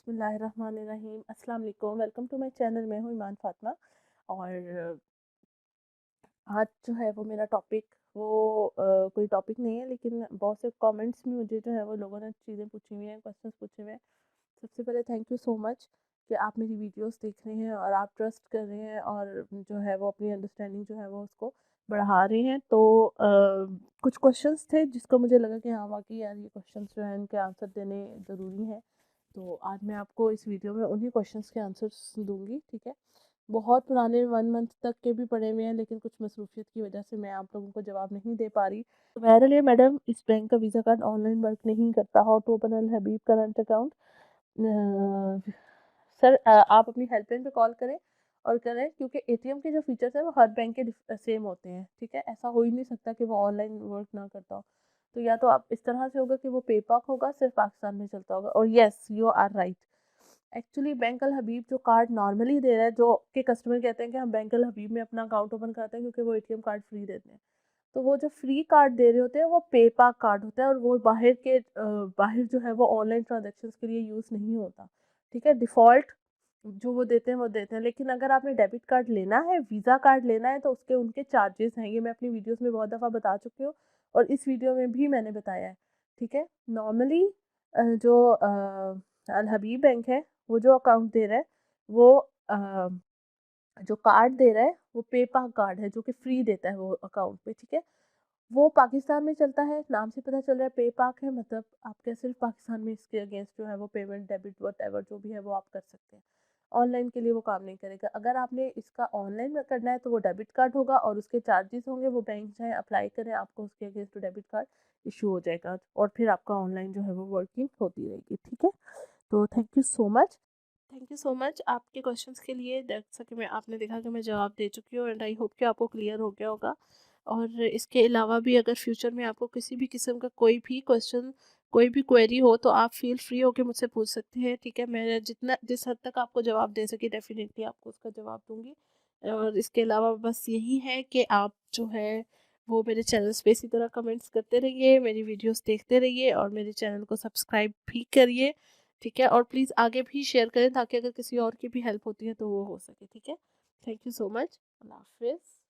बिस्मिल्लाहिर्रहमानिर्रहीम। अस्सलाम वालेकुम। Welcome to my channel. मैं हूँ ईमान फ़ातिमा और आज जो है वो मेरा टॉपिक कोई टॉपिक नहीं है, लेकिन बहुत से कमेंट्स में मुझे जो है वो लोगों ने चीज़ें पूछी हुई हैं, क्वेश्चंस पूछे हुए हैं। सबसे पहले थैंक यू सो मच कि आप मेरी वीडियोस देख रहे हैं और आप ट्रस्ट कर रहे हैं और जो है वो अपनी अंडरस्टैंडिंग जो है वो उसको बढ़ा रहे हैं। तो कुछ क्वेश्चंस थे जिसको मुझे लगा कि हाँ वाकई यार ये क्वेश्चंस जो हैं इनके आंसर देने ज़रूरी हैं। तो आज मैं आपको इस वीडियो में उन्हीं क्वेश्चंस के आंसर्स दूंगी, ठीक है। बहुत पुराने 1 मंथ तक के भी पड़े हुए हैं, लेकिन कुछ मसरूफियत की वजह से मैं आप लोगों को जवाब नहीं दे पा रही। तो बहरहाल ये मैडम, इस बैंक का वीज़ा कार्ड ऑनलाइन वर्क नहीं करता। How to open Al Habib current account. Sir आप अपनी हेल्पलाइन पे कॉल करें और करें, क्योंकि एटीएम के जो फीचर्स हैं वो हर बैंक के सेम होते हैं, ठीक है। ऐसा हो ही नहीं सकता कि वो ऑनलाइन वर्क ना करता हो। तो या तो आप इस तरह से होगा कि वो पेपाक होगा, सिर्फ पाकिस्तान में चलता होगा। और yes, you are right. Actually bank Al Habib जो कार्ड नॉर्मली दे रहा है, जो के कस्टमर कहते हैं कि हम बैंक अल हबीब में अपना अकाउंट ओपन करते हैं क्योंकि वो एटीएम कार्ड फ्री देते हैं। तो वो जो फ्री कार्ड दे रहे होते हैं वो पेपाक कार्ड होता है, और वो बाहर जो है वो ऑनलाइन ट्रांजेक्शन्स के लिए यूज़ नहीं होता, ठीक है। डिफ़ॉल्ट जो वो देते हैं वो देते हैं। लेकिन अगर आपने डेबिट कार्ड लेना है, वीज़ा कार्ड लेना है, तो उसके उनके चार्जेस हैं। ये मैं अपनी वीडियोस में बहुत दफ़ा बता चुकी हूँ और इस वीडियो में भी मैंने बताया है, ठीक है। नॉर्मली जो अल हबीब बैंक है, वो जो अकाउंट दे रहा है वो जो कार्ड दे रहा है वो पेपाक कार्ड है, जो कि फ्री देता है वो अकाउंट पे, ठीक है। वो पाकिस्तान में चलता है, नाम से पता चल रहा है पेपाक है, मतलब आप क्या सिर्फ पाकिस्तान में इसके अगेंस्ट जो है वो पेमेंट, डेबिट, वट जो भी है वो आप कर सकते हैं। ऑनलाइन के लिए वो काम नहीं करेगा। अगर आपने इसका ऑनलाइन में करना है तो वो डेबिट कार्ड होगा और उसके चार्जेस होंगे। वो बैंक चाहे अप्लाई करें, आपको उसके अगेंस्ट डेबिट कार्ड इशू हो जाएगा और फिर आपका ऑनलाइन जो है वो वर्किंग होती रहेगी, ठीक है। तो थैंक यू सो मच आपके क्वेश्चंस के लिए। जैसा कि मैं आपने देखा कि मैं जवाब दे चुकी हूँ, एंड आई होप कि आपको क्लियर हो गया होगा। और इसके अलावा भी अगर फ्यूचर में आपको किसी भी किस्म का कोई भी क्वेश्चन, कोई भी क्वेरी हो, तो आप फील फ्री होकर मुझसे पूछ सकते हैं, ठीक है। मैं जिस हद तक आपको जवाब दे सकी डेफिनेटली आपको उसका जवाब दूंगी। और इसके अलावा बस यही है कि आप जो है वो मेरे चैनल्स पे इसी तरह कमेंट्स करते रहिए, मेरी वीडियोस देखते रहिए और मेरे चैनल को सब्सक्राइब भी करिए, ठीक है। और प्लीज़ आगे भी शेयर करें ताकि अगर किसी और की भी हेल्प होती है तो वो हो सके, ठीक है। Thank you so much. अल्लाह हाफिज़।